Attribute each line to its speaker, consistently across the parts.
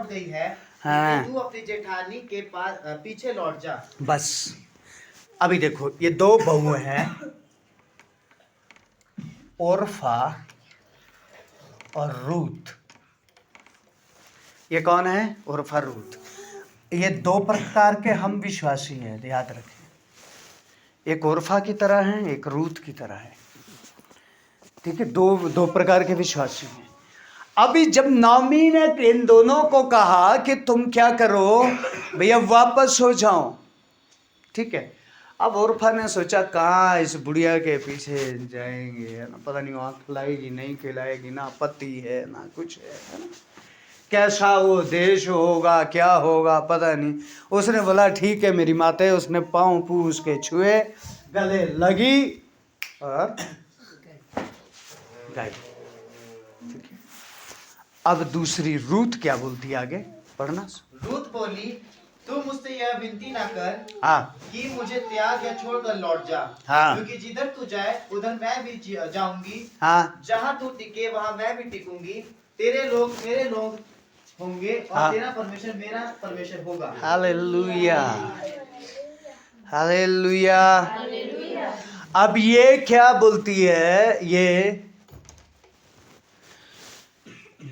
Speaker 1: गई है,
Speaker 2: हाँ।
Speaker 1: तू अपनी जेठानी के पास पीछे लौट जा।
Speaker 2: बस अभी देखो, ये दो बहू हैं, ओरफा और रूथ। ये कौन है? ओरफा, रूथ। ये दो प्रकार के हम विश्वासी हैं, याद रखें। एक ओरफा की तरह है, एक रूथ की तरह है। ठीक है, दो प्रकार के विश्वासी हैं। अभी जब नौमी ने इन दोनों को कहा कि तुम क्या करो भैया, वापस हो जाओ, ठीक है। अब ओरफा ने सोचा कहाँ इस बुढ़िया के पीछे जाएंगे, है ना, पता नहीं वहाँ खिलाएगी नहीं खिलाएगी, ना पति है ना कुछ है ना, कैसा वो देश होगा क्या होगा पता नहीं। उसने बोला ठीक है मेरी माता है, उसने पाँव पूछ के छुए, गले लगी और गई। ठीक है, अब दूसरी रूथ क्या बोलती है, आगे पढ़ना।
Speaker 1: रूथ बोली, तू मुझसे यह विनती ना कर
Speaker 2: हाँ
Speaker 1: कि मुझे त्याग या छोड़कर लौट जा।
Speaker 2: हाँ।
Speaker 1: क्योंकि जिधर तू जाए उधर मैं भी जाऊंगी,
Speaker 2: हाँ
Speaker 1: जहाँ तू टिके वहाँ मैं भी टिकूंगी। तेरे लोग मेरे लोग होंगे और
Speaker 2: हाँ।
Speaker 1: तेरा परमेश्वर मेरा परमेश्वर होगा।
Speaker 2: Hallelujah, hallelujah. अब ये क्या बोलती है, ये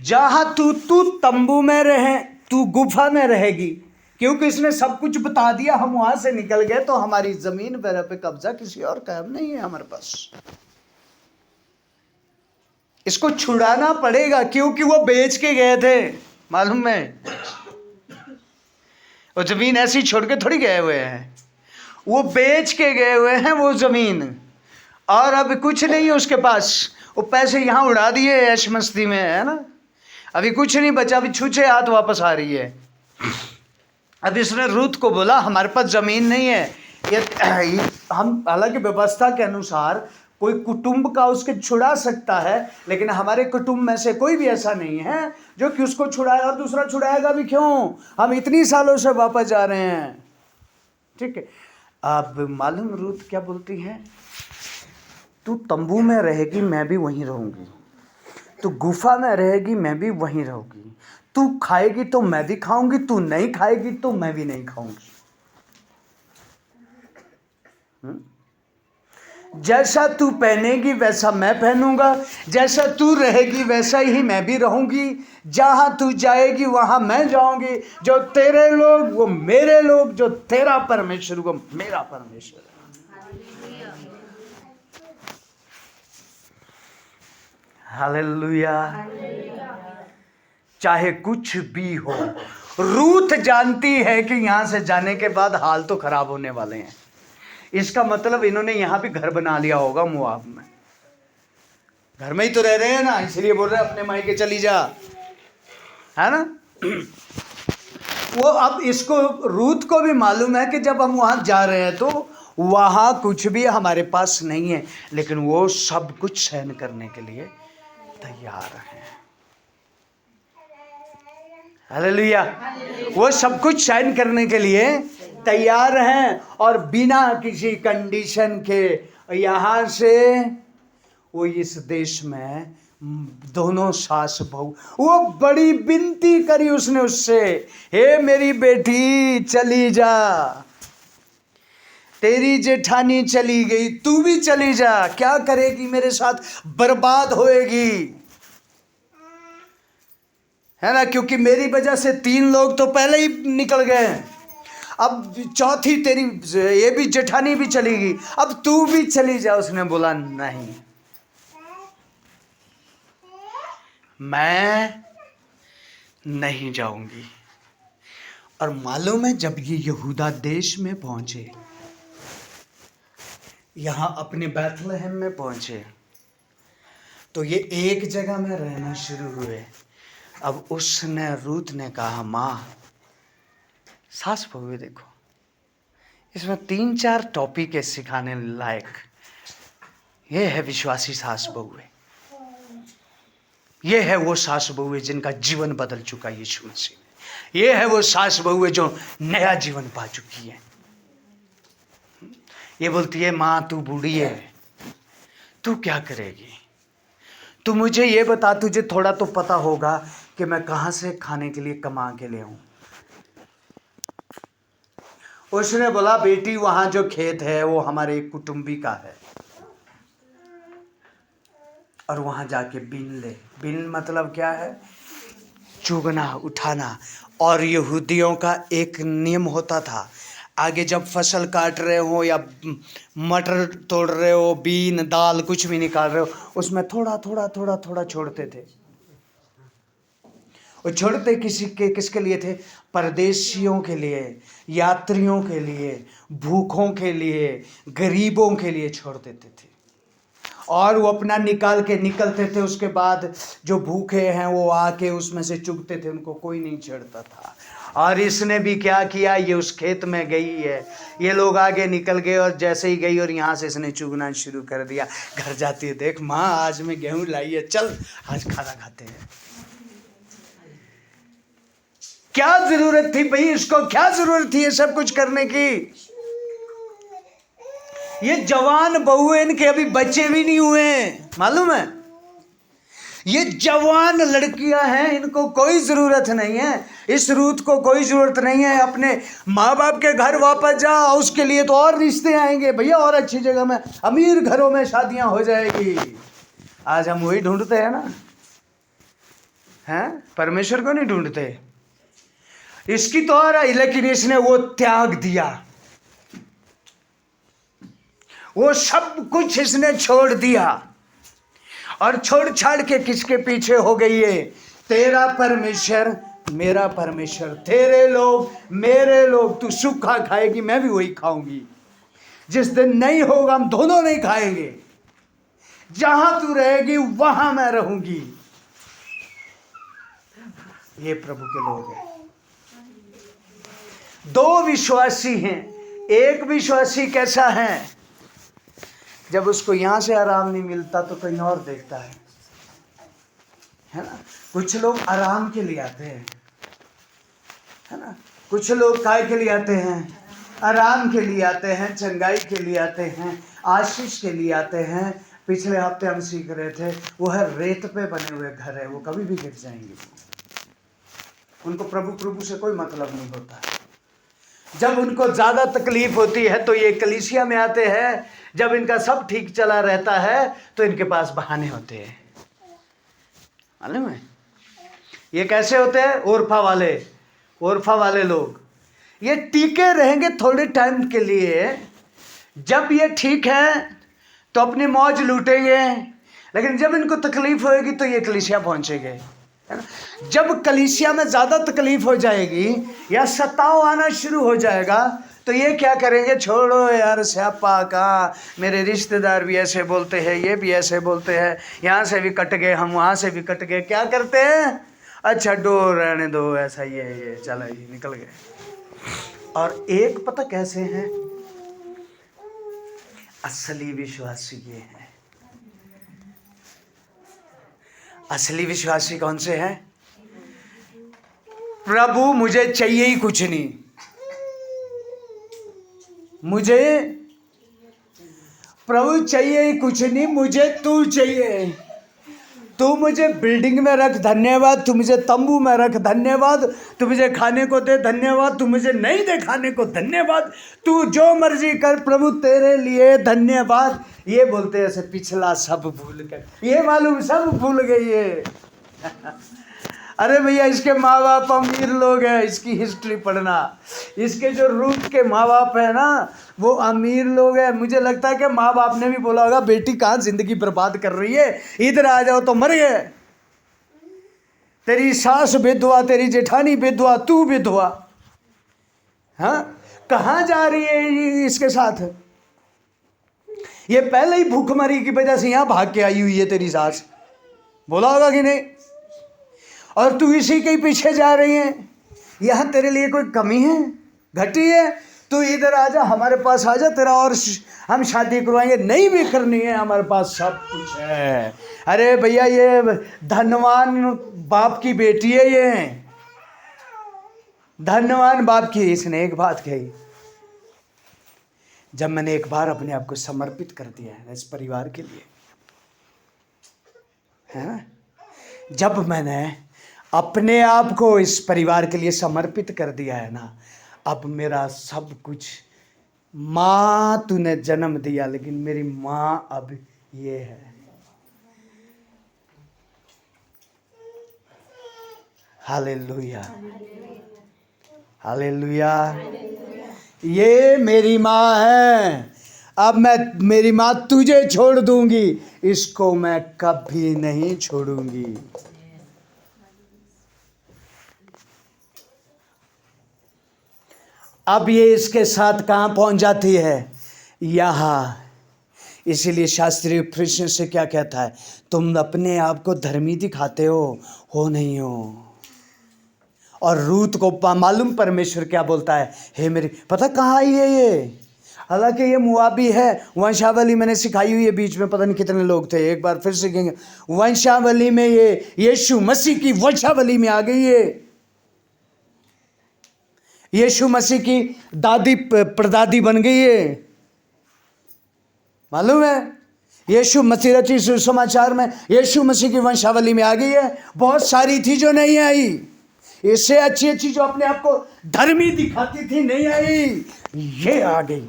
Speaker 2: जहां तू तंबू में रहे, तू गुफा में रहेगी, क्योंकि इसने सब कुछ बता दिया। हम वहां से निकल गए तो हमारी जमीन पे कब्जा किसी और का नहीं है हमारे पास। इसको छुड़ाना पड़ेगा, क्योंकि वो बेच के गए थे, मालूम है। वो जमीन ऐसी छोड़ के थोड़ी गए हुए हैं, वो बेच के गए हुए हैं वो जमीन, और अब कुछ नहीं है उसके पास। वो पैसे यहाँ उड़ा दिए ऐश मस्ती में, है ना, अभी कुछ नहीं बचा, अभी छूछे हाथ वापस आ रही है। अब इसने रूथ को बोला हमारे पास जमीन नहीं है, ये हम हालांकि व्यवस्था के अनुसार कोई कुटुंब का उसके छुड़ा सकता है, लेकिन हमारे कुटुंब में से कोई भी ऐसा नहीं है जो कि उसको छुड़ाए, और दूसरा छुड़ाएगा भी क्यों, हम इतनी सालों से वापस जा रहे हैं। ठीक है, अब मालूम रूथ क्या बोलती है, तू तंबू में रहेगी मैं भी वहीं रहूंगी, तू गुफा में रहेगी मैं भी वहीं रहूंगी, तू खाएगी तो मैं भी खाऊंगी, तू नहीं खाएगी तो मैं भी नहीं खाऊंगी। जैसा तू पहनेगी वैसा मैं पहनूंगा, जैसा तू रहेगी वैसा ही मैं भी रहूंगी, जहां तू जाएगी वहां मैं जाऊंगी, जो तेरे लोग वो मेरे लोग, जो तेरा परमेश्वर वो मेरा परमेश्वर। हालेलुया। चाहे कुछ भी हो, रूथ जानती है कि यहां से जाने के बाद हाल तो खराब होने वाले हैं। इसका मतलब इन्होंने यहां भी घर बना लिया होगा मोआब में, घर में ही तो रह रहे हैं ना, इसलिए बोल रहे हैं अपने मायके चली जा, है ना। वो अब इसको रूथ को भी मालूम है कि जब हम वहां जा रहे हैं तो वहां कुछ भी हमारे पास नहीं है, लेकिन वो सब कुछ सहन करने के लिए तैयार है। हालेलुया। वो सब कुछ सहन करने के लिए तैयार हैं, और बिना किसी कंडीशन के यहाँ से वो इस देश में दोनों सास बहू, वो बड़ी विनती करी उसने उससे, हे मेरी बेटी चली जा, तेरी जेठानी चली गई तू भी चली जा, क्या करेगी मेरे साथ, बर्बाद होएगी, है ना, क्योंकि मेरी वजह से 3 लोग तो पहले ही निकल गए, अब चौथी तेरी ये भी जेठानी भी चली गई, अब तू भी चली जा। उसने बोला नहीं, मैं नहीं जाऊंगी। और मालूम है जब ये यहूदा देश में पहुंचे, यहां अपने बैतलहम में पहुंचे, तो ये एक जगह में रहना शुरू हुए। अब उसने रूथ ने कहा माँ, सास बहू देखो, इसमें 3-4 टॉपिक है सिखाने लायक। ये है विश्वासी सास बहू है, ये है वो सास बहू है जिनका जीवन बदल चुका है यीशु मसीह में, ये है वो सास बहू है जो नया जीवन पा चुकी है। ये बोलती है माँ तू बूढ़ी है, तू क्या करेगी, तू मुझे ये बता, तुझे थोड़ा तो पता होगा कि मैं कहाँ से खाने के लिए कमा के ले आऊं। उसने बोला बेटी वहां जो खेत है वो हमारे एक कुटुंबी का है, और वहां जाके बीन ले। बीन मतलब क्या है? चुगना, उठाना। और यहूदियों का एक नियम होता था, आगे जब फसल काट रहे हो या मटर तोड़ रहे हो, बीन दाल कुछ भी निकाल रहे हो, उसमें थोड़ा थोड़ा थोड़ा थोड़ा छोड़ते थे। और छोड़ते किसके लिए थे? परदेशियों के लिए, यात्रियों के लिए, भूखों के लिए, गरीबों के लिए छोड़ देते थे। और वो अपना निकाल के निकलते थे। उसके बाद जो भूखे हैं वो आके उसमें से चुगते थे, उनको कोई नहीं छेड़ता था। और इसने भी क्या किया, ये उस खेत में गई है, ये लोग आगे निकल गए और जैसे ही गई और यहाँ से इसने चुगना शुरू कर दिया। घर जाती है, देख माँ आज मैं गेहूं लाई है, चल आज खाना खाते हैं। क्या जरूरत थी भाई, इसको क्या जरूरत थी ये सब कुछ करने की? ये जवान बहू है, इनके अभी बच्चे भी नहीं हुए, मालूम है? ये जवान लड़कियां हैं, इनको कोई जरूरत नहीं है। इस रूत को कोई जरूरत नहीं है अपने माँ बाप के घर वापस जा, उसके लिए तो और रिश्ते आएंगे भैया, और अच्छी जगह में अमीर घरों में शादियां हो जाएगी। आज हम वही ढूंढते हैं ना, हैं? परमेश्वर को नहीं ढूंढते। इसकी तो आ रहा, लेकिन इसने वो त्याग दिया, वो सब कुछ इसने छोड़ दिया। और छोड़ छाड़ के किसके पीछे हो गई है? तेरा परमेश्वर मेरा परमेश्वर, तेरे लोग मेरे लोग। तू सूखा खाएगी, मैं भी वही खाऊंगी। जिस दिन नहीं होगा हम दोनों नहीं खाएंगे। जहां तू रहेगी वहां मैं रहूंगी। ये प्रभु के लोग हैं। दो विश्वासी हैं। एक विश्वासी कैसा है? जब उसको यहां से आराम नहीं मिलता तो कहीं और देखता है ना? कुछ लोग आराम के लिए आते हैं, है ना? कुछ लोग काय के लिए आते हैं? आराम के लिए आते हैं, चंगाई के लिए आते हैं, आशीष के लिए आते हैं। पिछले हफ्ते हम सीख रहे थे, वो है रेत पे बने हुए घर है, वो कभी भी गिर जाएंगे। उनको प्रभु से कोई मतलब नहीं होता। जब उनको ज्यादा तकलीफ होती है तो ये कलीसिया में आते हैं, जब इनका सब ठीक चला रहता है तो इनके पास बहाने होते हैं। मालूम है ये कैसे होते हैं? ओरफा वाले लोग ये टीके रहेंगे थोड़े टाइम के लिए। जब ये ठीक है तो अपनी मौज लूटेंगे, लेकिन जब इनको तकलीफ होएगी तो ये कलीसिया पहुंचेंगे, है ना? जब कलीसिया में ज्यादा तकलीफ हो जाएगी या सताव आना शुरू हो जाएगा तो ये क्या करेंगे? छोड़ो यार स्यापा का, मेरे रिश्तेदार भी ऐसे बोलते हैं, ये भी ऐसे बोलते हैं, यहाँ से भी कट गए हम, वहाँ से भी कट गए। क्या करते हैं? अच्छा डो रहने दो, ऐसा ही है, ये चला ही निकल गए। और एक पता कैसे हैं? असली विश्वासी ये हैं। असली विश्वासी कौन से हैं? प्रभु मुझे चाहिए ही कुछ नहीं, मुझे प्रभु चाहिए ही कुछ नहीं, मुझे तू चाहिए। तू मुझे बिल्डिंग में रख, धन्यवाद। तू मुझे तंबू में रख, धन्यवाद। तू मुझे खाने को दे, धन्यवाद। तू मुझे नहीं दे खाने को, धन्यवाद। तू जो मर्जी कर, प्रभु तेरे लिए धन्यवाद। ये बोलते ऐसे पिछला सब भूल कर, ये मालूम सब भूल गई है। अरे भैया इसके माँ बाप अमीर लोग हैं, इसकी हिस्ट्री पढ़ना। इसके जो रूट के माँ बाप है ना वो अमीर लोग हैं। मुझे लगता है कि माँ बाप ने भी बोला होगा बेटी कहाँ जिंदगी बर्बाद कर रही है, इधर आ जाओ तो मर गए। तेरी सास विधवा, तेरी जेठानी विधवा, तू विधवा, हाँ कहाँ जा रही है इसके साथ? ये पहले ही भूखमरी की वजह से यहाँ भाग के आई हुई है तेरी सास, बोला होगा कि नहीं? और तू इसी के पीछे जा रही है। यहाँ तेरे लिए कोई कमी है, घटी है? तू इधर आ जा, हमारे पास आ जा, तेरा और हम शादी करवाएंगे। नहीं भी करनी है, हमारे पास सब कुछ है। अरे भैया ये धनवान बाप की बेटी है, ये धनवान बाप की। इसने एक बात कही, जब मैंने एक बार अपने आप को समर्पित कर दिया है इस परिवार के लिए, है ना, जब मैंने अपने आप को इस परिवार के लिए समर्पित कर दिया है ना, अब मेरा सब कुछ, माँ तूने जन्म दिया लेकिन मेरी माँ अब ये है। Hallelujah, hallelujah. ये मेरी माँ है, अब मैं मेरी माँ तुझे छोड़ दूंगी, इसको मैं कभी नहीं छोड़ूंगी। अब ये इसके साथ कहाँ पहुंच जाती है? यहाँ। इसीलिए शास्त्रीय प्रश्न से क्या कहता है? तुम अपने आप को धर्मी दिखाते हो नहीं हो। और रूत को मालूम परमेश्वर क्या बोलता है? हे मेरी, पता कहाँ आई है ये? हालांकि ये मुआबी है। वंशावली मैंने सिखाई हुई है, बीच में पता नहीं कितने लोग थे, एक बार फिर सीखेंगे। वंशावली में ये यीशु मसीह की वंशावली में आ गई है। यीशु मसीह की दादी परदादी बन गई है, मालूम है? यीशु मसीह रची सुसमाचार में यीशु मसीह की वंशावली में आ गई है। बहुत सारी थी जो नहीं आई, इससे अच्छी अच्छी जो अपने आप को धर्मी दिखाती थी नहीं आई, ये आ गई।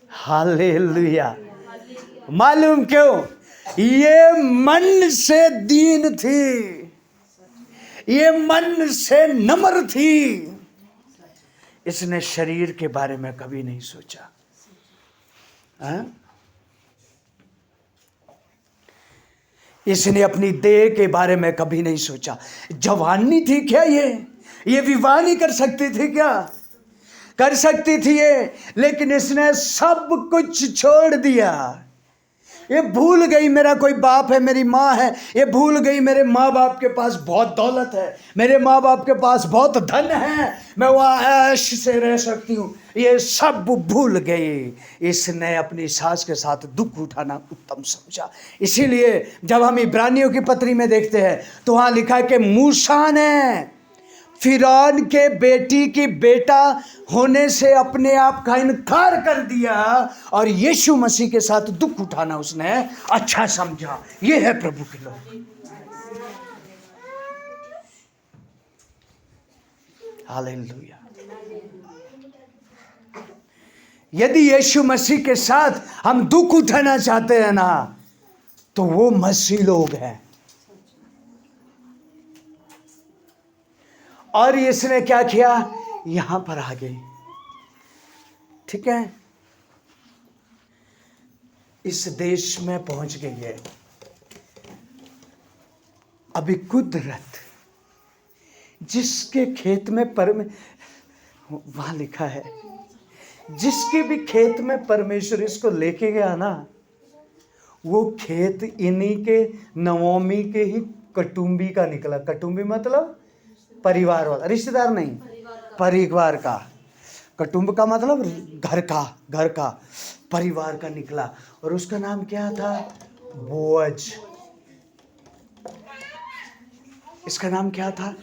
Speaker 2: हालेलुया। मालूम क्यों? ये मन से दीन थी, ये मन से नम्र थी, इसने शरीर के बारे में कभी नहीं सोचा। इसने अपनी देह के बारे में कभी नहीं सोचा। जवानी थी क्या ये विवाह नहीं कर सकती थी क्या? कर सकती थी ये, लेकिन इसने सब कुछ छोड़ दिया। ये भूल गई मेरा कोई बाप है, मेरी माँ है। ये भूल गई मेरे माँ बाप के पास बहुत दौलत है, मेरे माँ बाप के पास बहुत धन है, मैं वहाँ ऐश से रह सकती हूँ। ये सब भूल गई। इसने अपनी सास के साथ दुख उठाना उत्तम समझा। इसीलिए जब हम इब्रानियों की पत्री में देखते हैं तो वहाँ लिखा है कि मूसा ने फिरौन के बेटी की बेटा होने से अपने आप का इनकार कर दिया और यीशु मसीह के साथ दुख उठाना उसने अच्छा समझा। ये है प्रभु के लोग। हालेलुया। यदि यीशु मसीह के साथ हम दुख उठाना चाहते हैं ना, तो वो मसीह लोग हैं। और इसने क्या किया? यहां पर आ गई, ठीक है, इस देश में पहुंच गई है। अभी कुदरत जिसके खेत में वहां लिखा है, जिसके भी खेत में परमेश्वर इसको लेके गया ना, वो खेत इन्हीं के नवोमी के ही कुटुंबी का निकला। कुटुंबी मतलब परिवार वाला, रिश्तेदार नहीं, परिवार का। कुटुंब का मतलब घर का परिवार का निकला। और उसका नाम क्या था? बोअज। इसका नाम क्या था?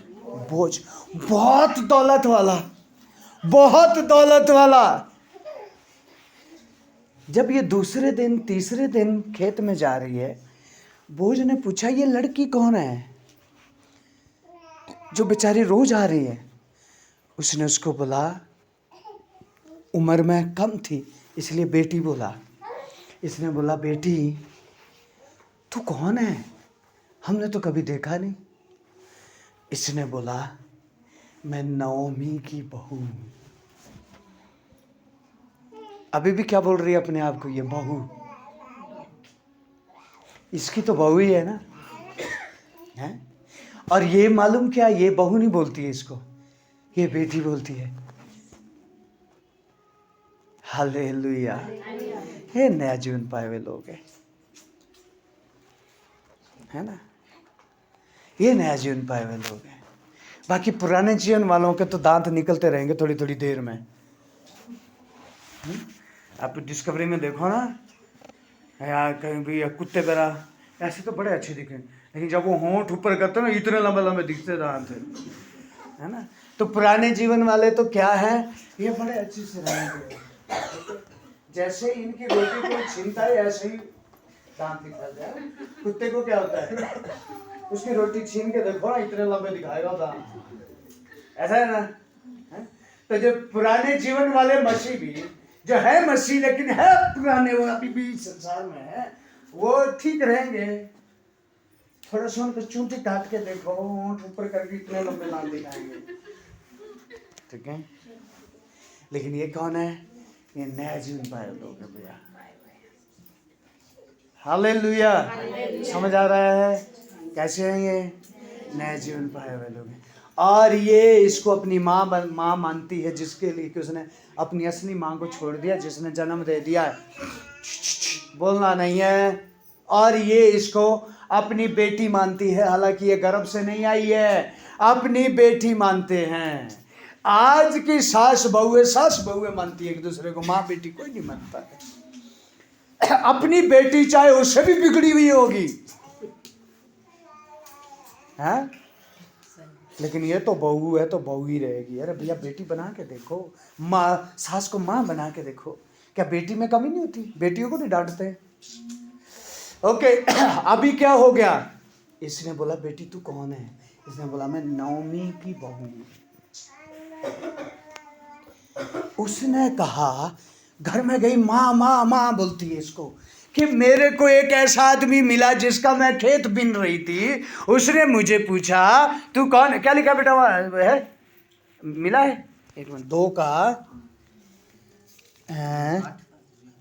Speaker 2: बोझ। बहुत दौलत वाला, बहुत दौलत वाला। जब ये दूसरे दिन तीसरे दिन खेत में जा रही है, बोझ ने पूछा ये लड़की कौन है जो बेचारी रोज आ रही है? उसने उसको बोला, उम्र में कम थी इसलिए बेटी बोला। इसने बोला, बेटी तू कौन है? हमने तो कभी देखा नहीं। इसने बोला, मैं नओमी की बहू हूं। अभी भी क्या बोल रही है अपने आप को? ये बहू, इसकी तो बहू ही है ना, है? और ये मालूम क्या, ये बहू नहीं बोलती है इसको, ये बेटी बोलती है। हालेलुया। ये नया जीवन पाए हुए लोग है ना, ये नया जीवन पाए हुए लोग हैं। बाकी पुराने जीवन वालों के तो दांत निकलते रहेंगे थोड़ी थोड़ी देर में। आप डिस्कवरी में देखो ना, यार कहीं भी कुत्ते वगैरह ऐसे तो बड़े अच्छे दिखे, लेकिन जब वो होंठ ऊपर करते ना, इतने लंबे लंबे दिखते दांत है ना। तो पुराने जीवन वाले तो क्या है, ये बड़े अच्छे से रहेंगे। जैसे इनकी रोटी को छीनता है ऐसे ही दांत दिखा जाए। कुत्ते को क्या होता है, उसकी रोटी छीन के देखो ना, इतने लंबे दिखाएगा दांत, ऐसा है ना। है? तो जो पुराने जीवन वाले मसीह भी, जो है मसीह लेकिन है पुराने, वो अभी भी संसार में है, वो ठीक रहेंगे। थोड़ा सा उनको चूंटी काट के देखो, ऊँट ऊपर करके इतने लंबे दांत दिखाएंगे, ठीक है। लेकिन ये कौन है, ये नया जीवन पाए लोग हैं भैया। हालेलुया, समझ आ रहा है कैसे हैं ये नया जीवन पाए हुए लोग हैं। और ये इसको अपनी माँ मानती है, जिसके लिए कि उसने अपनी असली माँ को छोड़ दिया, जिसने जन्म दे दिया है, बोलना नहीं है। और ये इसको अपनी बेटी मानती है, हालांकि ये गर्भ से नहीं आई है, अपनी बेटी मानते हैं। आज की सास बहुएं मानती है एक दूसरे को, माँ बेटी कोई नहीं मानता है। अपनी बेटी चाहे उससे भी बिगड़ी हुई होगी, हैं? लेकिन ये तो बहू है तो बहू ही रहेगी। अरे भैया बेटी बना के देखो, माँ सास को माँ बना के देखो, क्या बेटी में कमी नहीं होती? बेटियों को नहीं डांटते। ओके, अभी क्या हो गया, इसने बोला बेटी तू कौन है? इसने बोला मैं नौमी की बहू हूं। उसने कहा, घर में गई, माँ माँ माँ बोलती है इसको, कि मेरे को एक ऐसा आदमी मिला जिसका मैं खेत बीन रही थी, उसने मुझे पूछा तू कौन है? क्या लिखा बेटा वहाँ है, मिला है? एक मिनट, 2 का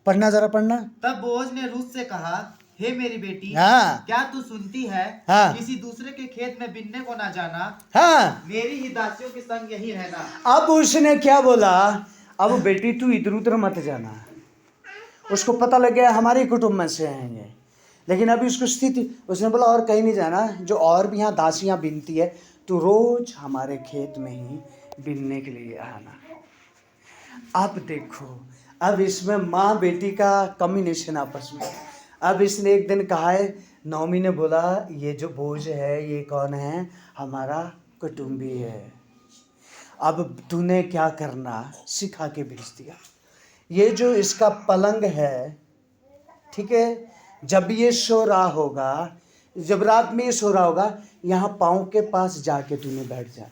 Speaker 2: पढ़ना, जरा पढ़ना।
Speaker 1: तब बोअज ने रूथ से कहा, हे मेरी बेटी,
Speaker 2: हाँ,
Speaker 1: क्या तू सुनती है?
Speaker 2: हाँ,
Speaker 1: किसी दूसरे के खेत में बिनने को ना जाना,
Speaker 2: हाँ,
Speaker 1: मेरी ही दासियों के संग यही रहना।
Speaker 2: अब उसने क्या बोला, अब बेटी तू इधर उधर मत जाना। उसको पता लग गया हमारे कुटुंब में से हैं ये, लेकिन अभी उसको स्थिति, उसने बोला और कहीं नहीं जाना, जो और भी यहाँ दासियाँ बिनती है, तू रोज हमारे खेत में ही बिनने के लिए आना। अब देखो, अब इसमें माँ बेटी का कॉम्बिनेशन आपस में। अब इसने एक दिन कहा है, नौमी ने बोला ये जो बोझ है ये कौन है? हमारा कुटुंबी है। अब तूने क्या करना, सिखा के भेज दिया। ये जो इसका पलंग है, ठीक है, जब ये सो रहा होगा, जब रात में ये सो रहा होगा, यहाँ पाँव के पास जाके तूने बैठ जा।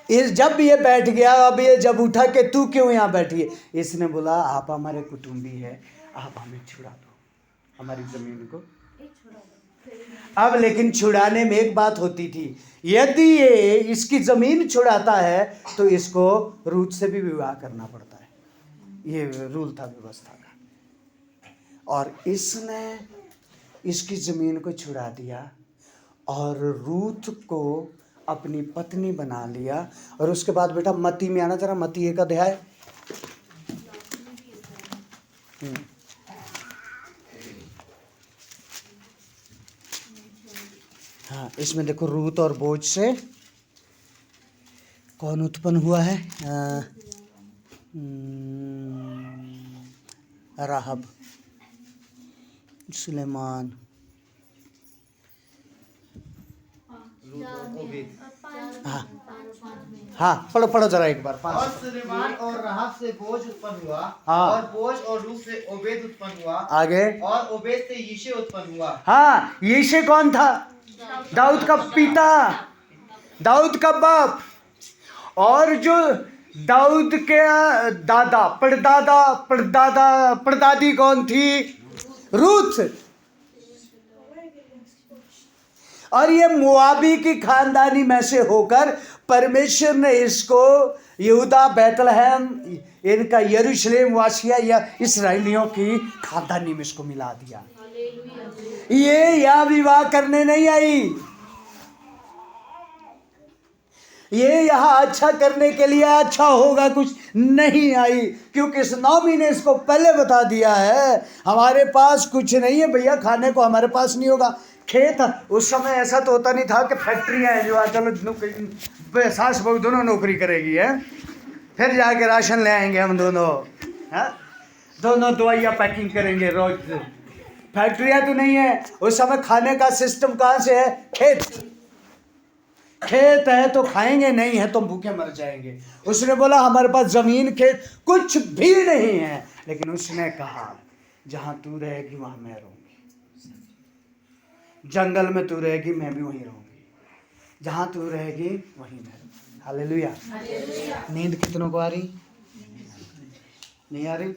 Speaker 2: इस जब ये बैठ गया, अब ये जब उठा के तू क्यों यहाँ बैठी है? इसने बोला आप हमारे कुटुंबी है, आप हमें छुड़ा दो, हमारी जमीन को। अब लेकिन छुड़ाने में एक बात होती थी, यदि ये इसकी जमीन छुड़ाता है तो इसको रूथ से भी विवाह करना पड़ता है। ये रूल था व्यवस्था का। और इसने इसकी जमीन को छुड़ा दिया और रूथ को अपनी पत्नी बना लिया। और उसके बाद बेटा मत्ती में आना, जरा मत्ती 1 अध्याय। हाँ, इसमें देखो रूथ और बोझ से कौन उत्पन्न हुआ है? राहब, सुलेमान, हाँ हाँ, पढ़ो जरा एक बार।
Speaker 1: और सुलेमान और राहब से बोझ उत्पन्न हुआ,
Speaker 2: हाँ,
Speaker 1: और बोझ और रूथ से ओबेद उत्पन्न हुआ,
Speaker 2: आगे,
Speaker 1: और ओबेद से यिशे उत्पन्न हुआ।
Speaker 2: हाँ, यिशे कौन था? दाऊद का पिता, दाऊद का बाप। और जो दाऊद के दादा, परदादी कौन थी? रूथ। और ये मोआबी की खानदानी में से होकर परमेश्वर ने इसको यहूदा, बैतलहम, इनका यरूशलेम वासिया या इस्राएलियों की खानदानी में इसको मिला दिया। ये यहाँ विवाह करने नहीं आई, ये यहाँ अच्छा करने के लिए, अच्छा होगा कुछ नहीं आई, क्योंकि इस नौमी ने इसको पहले बता दिया है हमारे पास कुछ नहीं है भैया, खाने को हमारे पास नहीं होगा। खेत उस समय ऐसा तो होता नहीं था कि फैक्ट्रियाँ हैं जो चलो सास बहू दोनों नौकरी करेगी, है, फिर जाके राशन ले आएंगे हम दोनों, है, दोनों दवाइयाँ पैकिंग करेंगे रोज। फैक्ट्रियाँ तो नहीं है उस समय। खाने का सिस्टम कहाँ से है? खेत है तो खाएंगे, नहीं है तो भूखे मर जाएंगे। उसने बोला हमारे पास जमीन खेत कुछ भी नहीं है, लेकिन उसने कहा जहां तू रहेगी वहां मैं रहूंगी, जंगल में तू रहेगी मैं भी वहीं रहूंगी, जहां तू रहेगी वहीं मैं रहूंगी। हालेलुया। नींद कितनों को आ रही? नहीं आ रही?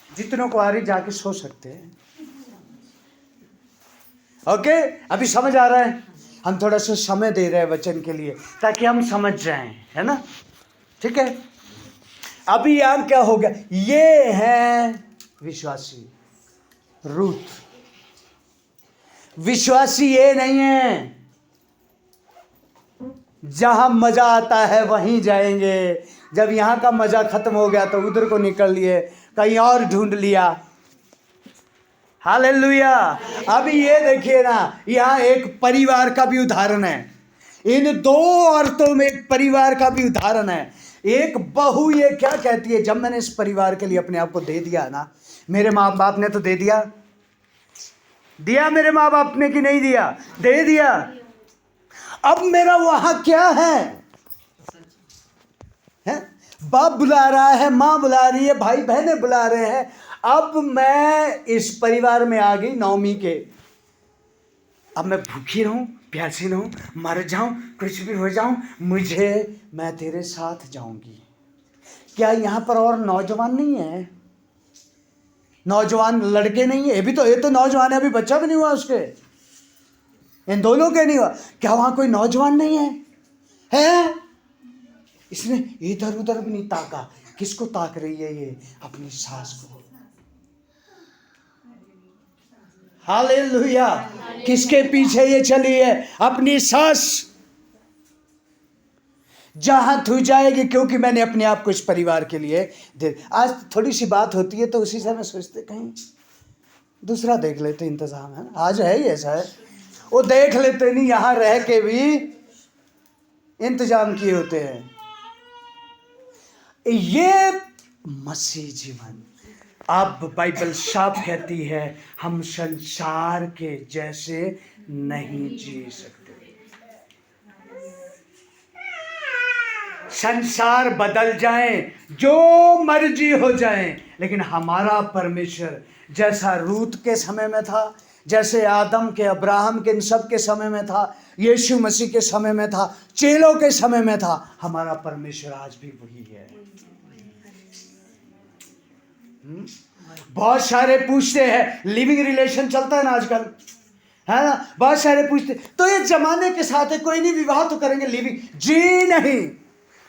Speaker 2: जितनों को आ रही जाके सो सकते हैं। ओके, अभी समझ आ रहा है? हम थोड़ा सा समय दे रहे हैं वचन के लिए ताकि हम समझ जाएं, है ना? ठीक है। अभी यहाँ क्या हो गया? ये है विश्वासी रूथ। विश्वासी ये नहीं है जहां मजा आता है वहीं जाएंगे, जब यहां का मजा खत्म हो गया तो उधर को निकल लिए, कहीं और ढूंढ लिया। हालेलुया। अभी ये देखिए ना, यहाँ एक परिवार का भी उदाहरण है। इन दो औरतों में एक परिवार का भी उदाहरण है। एक बहू ये क्या कहती है, जब मैंने इस परिवार के लिए अपने आप को दे दिया ना, मेरे माँ बाप ने तो दे दिया, दिया मेरे माँ बाप ने कि नहीं दिया? दे दिया। अब मेरा वहां क्या है? बाप बुला रहा है, माँ बुला रही है, भाई बहनें बुला रहे हैं। अब मैं इस परिवार में आ गई नौमी के। अब मैं भूखी रहूं, प्यासी रहूं, मर जाऊं, कुछ भी हो जाऊं, मैं तेरे साथ जाऊंगी। क्या यहाँ पर और नौजवान नहीं है? नौजवान लड़के नहीं है? ये तो नौजवान है, अभी बच्चा भी नहीं हुआ उसके, इन दोनों के नहीं हुआ। क्या वहां कोई नौजवान नहीं है? इसने इधर उधर भी नहीं ताका। किसको ताक रही है ये? अपनी सास को। हालेलुया। किसके पीछे ये चली है? अपनी सास। जहां तू जाएगी, क्योंकि मैंने अपने आप को इस परिवार के लिए दे। आज थोड़ी सी बात होती है तो उसी समय सोचते कहीं दूसरा देख लेते, इंतजाम है ना। आज है ही ऐसा है, वो देख लेते नहीं, यहां रह के भी इंतजाम किए होते हैं। ये मसीह जीवन। अब बाइबल साफ कहती है हम संसार के जैसे नहीं जी सकते। संसार बदल जाए, जो मर्जी हो जाए, लेकिन हमारा परमेश्वर जैसा रूत के समय में था, जैसे आदम के, अब्राहम के, इन सब के समय में था, यीशु मसीह के समय में था, चेलों के समय में था, हमारा परमेश्वर आज भी वही है। बहुत सारे पूछते हैं, लिविंग रिलेशन चलता है ना आजकल, है ना? बहुत सारे पूछते, तो ये जमाने के साथ है, कोई नहीं, विवाह तो करेंगे, लिविंग जी नहीं।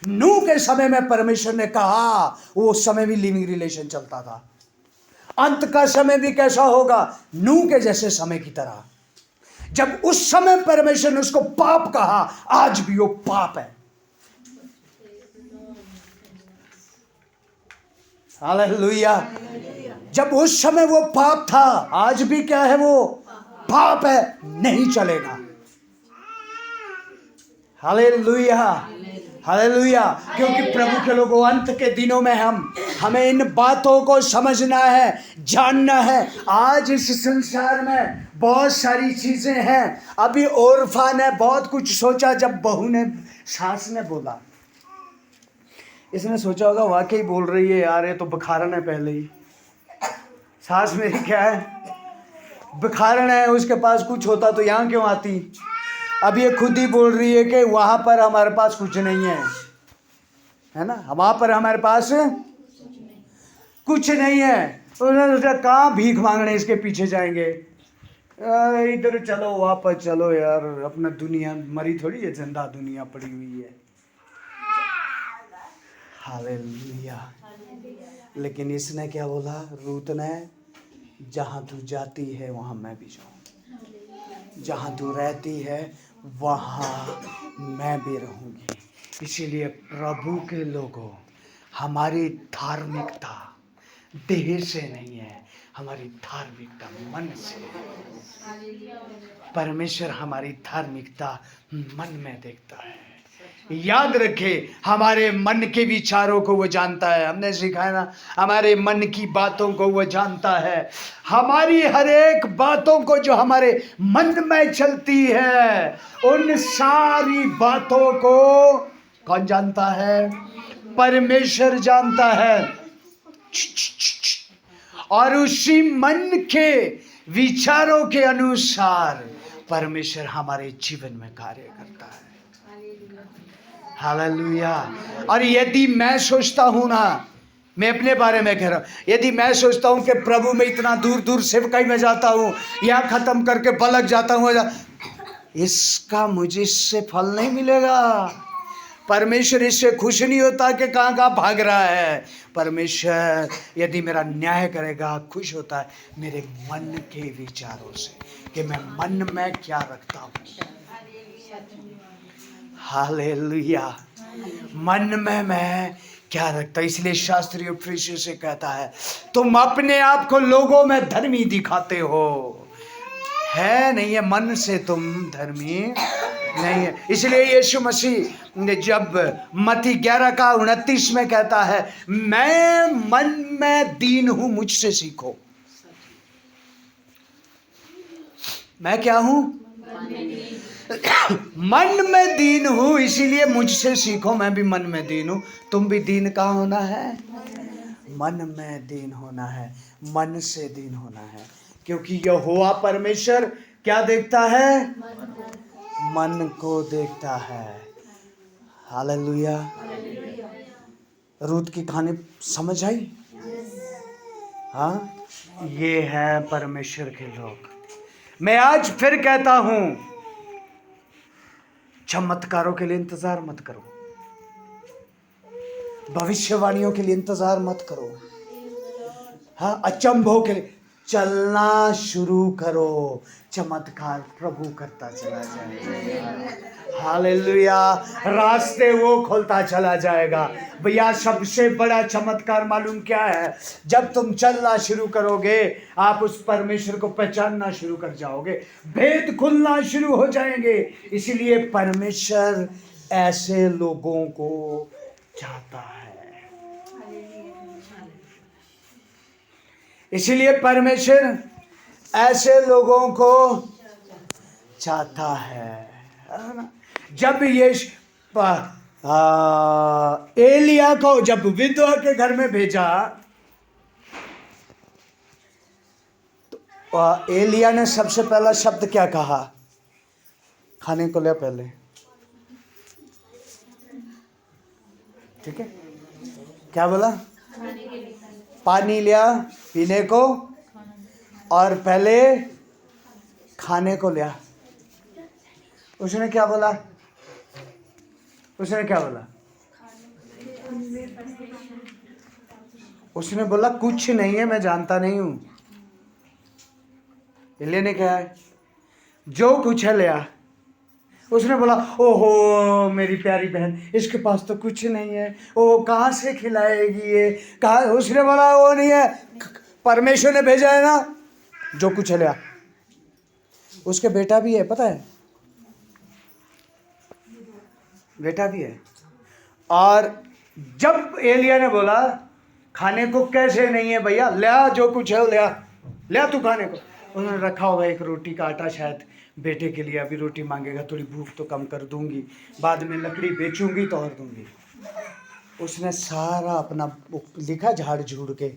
Speaker 2: नूह के समय में परमेश्वर ने कहा, वो समय भी लिविंग रिलेशन चलता था। अंत का समय भी कैसा होगा? नूह के जैसे समय की तरह। जब उस समय परमेश्वर ने उसको पाप कहा, आज भी वो पाप है। हालेलुया। जब उस समय वो पाप था, आज भी क्या है? वो पाप है, नहीं चलेगा। Hallelujah, hallelujah. क्योंकि प्रभु के लोगों, अंत के दिनों में हमें इन बातों को समझना है, जानना है। आज इस संसार में बहुत सारी चीजें हैं। अभी ओरफा ने बहुत कुछ सोचा, जब बहू ने, सास ने बोला, इसने सोचा होगा वाकई बोल रही है यार, ये तो बुखारन है पहले ही। सास मेरी क्या है? बुखारन है, उसके पास कुछ होता तो यहाँ क्यों आती? अब ये खुद ही बोल रही है कि वहां पर हमारे पास कुछ नहीं है ना? वहां पर हमारे पास कुछ नहीं है। उन्होंने सोचा कहाँ भीख मांगने इसके पीछे जाएंगे, इधर चलो, वहां पर चलो यार, अपना दुनिया मरी थोड़ी है, जिंदा दुनिया पड़ी हुई है। हालेलुया। लेकिन इसने क्या बोला? रूत ने, जहां तू जाती है वहां मैं भी जाऊंगी, जहां तू रहती है वहां मैं भी रहूंगी। इसीलिए प्रभु के लोगों, हमारी धार्मिकता देह से नहीं है, हमारी धार्मिकता मन से है। परमेश्वर हमारी धार्मिकता मन में देखता है। याद रखे, हमारे मन के विचारों को वो जानता है। हमने सीखा है ना, हमारे मन की बातों को वो जानता है। हमारी हर एक बातों को जो हमारे मन में चलती है, उन सारी बातों को कौन जानता है? परमेश्वर जानता है। और उसी मन के विचारों के अनुसार परमेश्वर हमारे जीवन में कार्य करता है। हालेलुया। और यदि मैं सोचता हूं ना, मैं अपने बारे में कह रहा हूं, यदि मैं सोचता हूं कि प्रभु मैं इतना दूर दूर सेवकाई में जाता हूं, यहां खत्म करके पलट जाता हूं, इसका मुझे इससे फल नहीं मिलेगा। परमेश्वर इससे खुश नहीं होता कि कहाँ कहाँ भाग रहा है। परमेश्वर यदि मेरा न्याय करेगा, खुश होता है मेरे मन के विचारों से, कि मैं मन में क्या रखता हूँ। हालेलुया। मन में मैं क्या रखता। इसलिए शास्त्रीय प्रेषित से कहता है, तुम अपने आप को लोगों में धर्मी दिखाते हो, है नहीं है, मन से तुम धर्मी नहीं है। इसलिए यीशु मसीह ने जब मत्ती 11:29 में कहता है, मैं मन में दीन हूं, मुझसे सीखो। मैं क्या हूं? मन में दीन हूं, इसीलिए मुझसे सीखो। मैं भी मन में दीन हूं। तुम भी दीन का होना है, मन में दीन होना है, मन से दीन होना है। क्योंकि यहोवा परमेश्वर क्या देखता है? मन को देखता है। हालेलुया। रूत की कहानी समझ आई? हाँ, ये है परमेश्वर के लोग। मैं आज फिर कहता हूं, चमत्कारों के लिए इंतजार मत करो, भविष्यवाणियों के लिए इंतजार मत करो, हाँ, अचंभों के लिए चलना शुरू करो। चमत्कार प्रभु करता चला जाएगा। हालेलुया। रास्ते वो खोलता चला जाएगा। भैया सबसे बड़ा चमत्कार मालूम क्या है? जब तुम चलना शुरू करोगे, आप उस परमेश्वर को पहचानना शुरू कर जाओगे, भेद खुलना शुरू हो जाएंगे। इसलिए परमेश्वर ऐसे लोगों को चाहता है। इसीलिए परमेश्वर ऐसे लोगों को चाहता है ना? जब ये एलिया को जब विधवा के घर में भेजा, तो एलिया ने सबसे पहला शब्द क्या कहा? खाने को ले पहले, ठीक है? क्या बोला? पानी लिया पीने को, और पहले खाने को लिया। उसने क्या बोला? उसने क्या बोला? उसने बोला कुछ नहीं है, मैं जानता नहीं हूं। एलिया ने क्या है? जो कुछ है लिया। उसने बोला, ओहो मेरी प्यारी बहन, इसके पास तो कुछ नहीं है, ओ कहाँ से खिलाएगी ये, कहाँ? उसने बोला वो नहीं है, परमेश्वर ने भेजा है ना, जो कुछ है लिया। उसके बेटा भी है, पता है, बेटा भी है। और जब एलिया ने बोला खाने को, कैसे नहीं है भैया, लिया जो कुछ है लिया, लिया तू खाने को। उन्होंने रखा होगा एक रोटी का आटा, शायद बेटे के लिए अभी रोटी मांगेगा, थोड़ी भूख तो कम कर दूंगी, बाद में लकड़ी बेचूंगी तो और दूंगी। उसने सारा अपना लिखा, झाड़ झूड़ के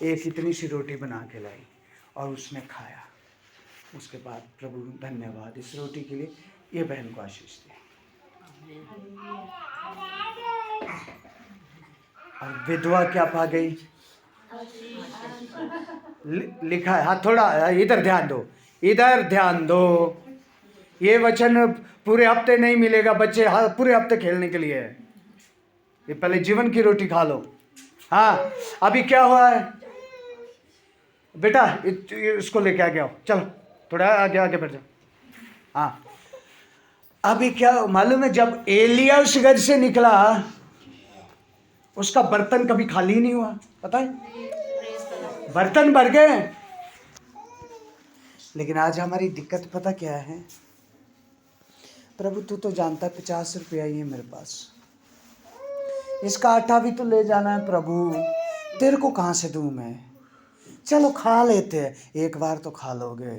Speaker 2: एक इतनी सी रोटी बना के लाई और उसने खाया। उसके बाद प्रभु धन्यवाद इस रोटी के लिए, ये बहन को आशीष दे। और विधवा क्या पा गई? लिखा है, हाँ थोड़ा इधर ध्यान दो, इधर ध्यान दो। ये वचन पूरे हफ्ते नहीं मिलेगा बच्चे, हाँ पूरे हफ्ते खेलने के लिए है। ये पहले जीवन की रोटी खा लो। हाँ, अभी क्या हुआ है बेटा, इसको लेके आ गया, चलो थोड़ा आगे आगे बढ़ जाओ। हाँ, अभी क्या मालूम है, जब एलिया उस घर से निकला, उसका बर्तन कभी खाली नहीं हुआ, पता है, बर्तन भर गए। लेकिन आज हमारी दिक्कत पता क्या है? प्रभु तू तो जानता 50 रुपया ही है मेरे पास, इसका आटा भी तो ले जाना है प्रभु, तेरे को कहाँ से दूं मैं? चलो खा लेते हैं, एक बार तो खा लोगे,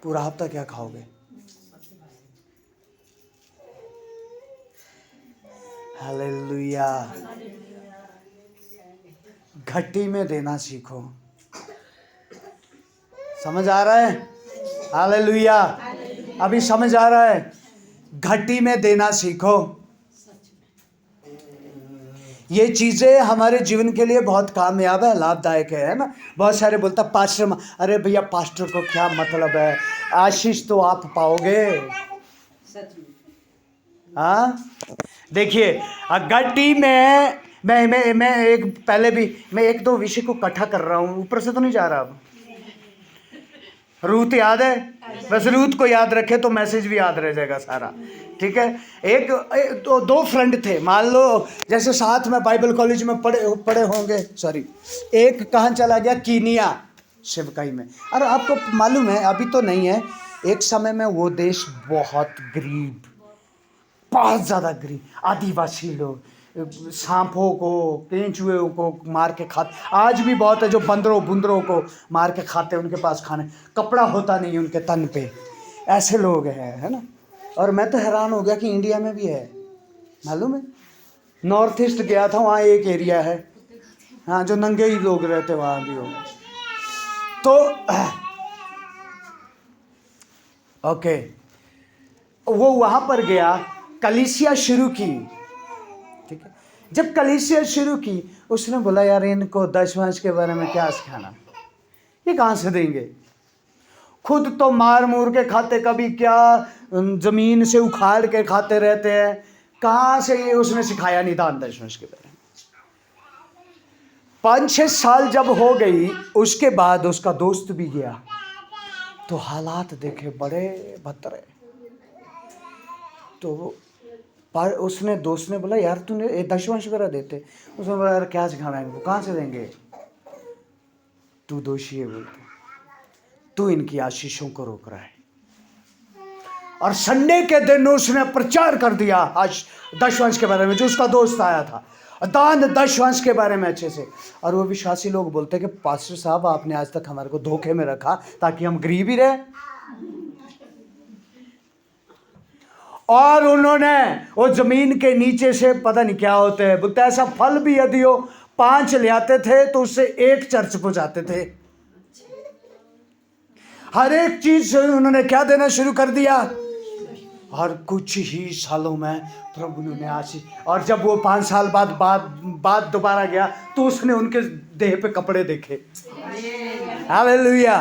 Speaker 2: पूरा हफ्ता क्या खाओगे? हालेलुया। घटी में देना सीखो, समझ आ रहा है? हालेलुया। अभी समझ आ रहा है? घटी में देना सीखो। ये चीजें हमारे जीवन के लिए बहुत कामयाब है, लाभदायक है ना। बहुत सारे बोलता पास्टर, अरे भैया पास्टर को क्या मतलब है, आशीष तो आप पाओगे। हाँ देखिए, घटी में मैं एक पहले भी मैं एक दो विषय को इकट्ठा कर रहा हूँ, ऊपर से तो नहीं जा रहा। अब रूत याद है? बस रूत को याद रखे तो मैसेज भी याद रह जाएगा सारा, ठीक है। एक दो फ्रेंड थे, मान लो जैसे साथ में बाइबल कॉलेज में पढ़े होंगे, सॉरी, एक कहाँ चला गया, कीनिया शिवकाई में। अरे आपको मालूम है, अभी तो नहीं है, एक समय में वो देश बहुत गरीब, बहुत ज़्यादा गरीब, आदिवासी लोग सांपों को, केंचुओं को मार के खाते, आज भी बहुत है जो बंदरों को मार के खाते, उनके पास खाने कपड़ा होता नहीं उनके तन पे, ऐसे लोग हैं, है ना। और मैं तो हैरान हो गया कि इंडिया में भी है, मालूम है। नॉर्थ ईस्ट गया था, वहाँ एक एरिया है, हाँ, जो नंगे ही लोग रहते वहाँ भी हो। तो ओके, वो वहाँ पर गया, कलीसिया शुरू की, ठीक है। जब कलीसिया शुरू की, उसने बोला यार इनको दशमांश के बारे में क्या सिखाना, ये कहाँ से देंगे, खुद तो मार मूर के खाते, कभी क्या जमीन से उखाड़ के खाते रहते हैं, कहाँ से ये उसने सिखाया नहीं दान दशमांश के बारे में। 5-6 साल जब हो गई, उसके बाद उसका दोस्त भी गया, तो हालात देखे बड़े भद्दर है। तो पर उसने दोस्त ने बोला यार तूने दशमांश वगैरह देते, उसने बोला यार क्या सिखाना है इनको, कहाँ से देंगे, तू दोषी है बोलते, तू इनकी आशीषों को रोक रहा है। और संडे के दिन उसने प्रचार कर दिया आज दशमांश के बारे में, जो उसका दोस्त आया था, दान दशमांश के बारे में अच्छे से। और वो विश्वासी लोग बोलते कि पास्टर साहब आपने आज तक हमारे को धोखे में रखा ताकि हम गरीब ही रहे। और उन्होंने वो जमीन के नीचे से पता नहीं क्या होते हैं, बोलते ऐसा फल भी यदि हो 5 ले आते थे तो उससे 1 चर्च पहुंचाते थे। हर एक चीज से उन्होंने क्या देना शुरू कर दिया, और कुछ ही सालों में प्रभु ने आशीष। और जब वो 5 साल बाद दोबारा गया तो उसने उनके देह पे कपड़े देखे। हालेलुया।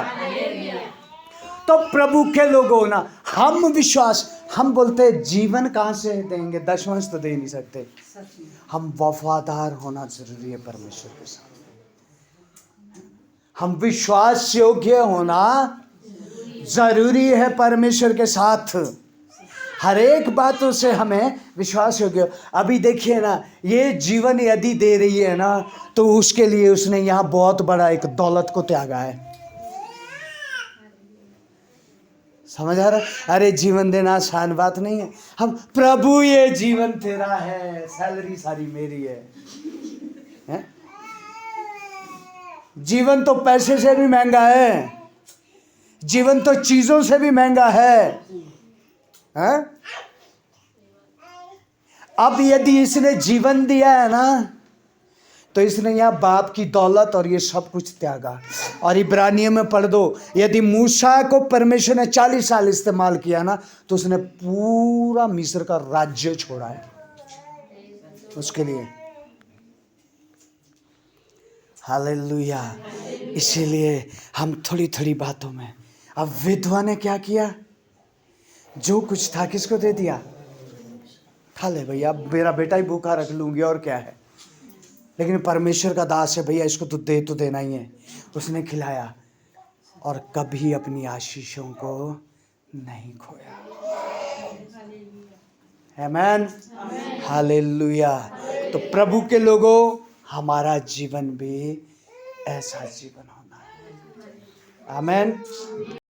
Speaker 2: तो प्रभु के लोगों ना, हम विश्वास, हम बोलते जीवन कहाँ से देंगे, दशमांश तो दे नहीं सकते। हम वफादार होना जरूरी है परमेश्वर के साथ, हम विश्वास योग्य होना जरूरी है परमेश्वर के साथ। हर एक बातों से हमें विश्वास योग्य। अभी देखिए ना, ये जीवन यदि दे रही है ना, तो उसके लिए उसने यहाँ बहुत बड़ा एक दौलत को त्यागा है। समझ आ रहा है? अरे जीवन देना आसान बात नहीं है। हम प्रभु ये जीवन तेरा है, सैलरी सारी मेरी है? जीवन तो पैसे से भी महंगा है, जीवन तो चीजों से भी महंगा है? अब यदि इसने जीवन दिया है ना, तो इसने यहाँ बाप की दौलत और ये सब कुछ त्यागा। और इब्रानियों में पढ़ दो, यदि मूसा को परमेश्वर ने 40 साल इस्तेमाल किया ना, तो उसने पूरा मिस्र का राज्य छोड़ा है उसके लिए। हालेलुया। इसीलिए हम थोड़ी थोड़ी बातों में, अब विधवा ने क्या किया, जो कुछ था किसको दे दिया, खा ले भैया, मेरा बेटा ही भूखा रख लूंगी और क्या है। लेकिन परमेश्वर का दास है भैया, इसको तो देना ही है। उसने खिलाया और कभी अपनी आशीषों को नहीं खोया। आमीन, हालेलुया। तो प्रभु के लोगों, हमारा जीवन भी ऐसा जीवन होना है। आमीन।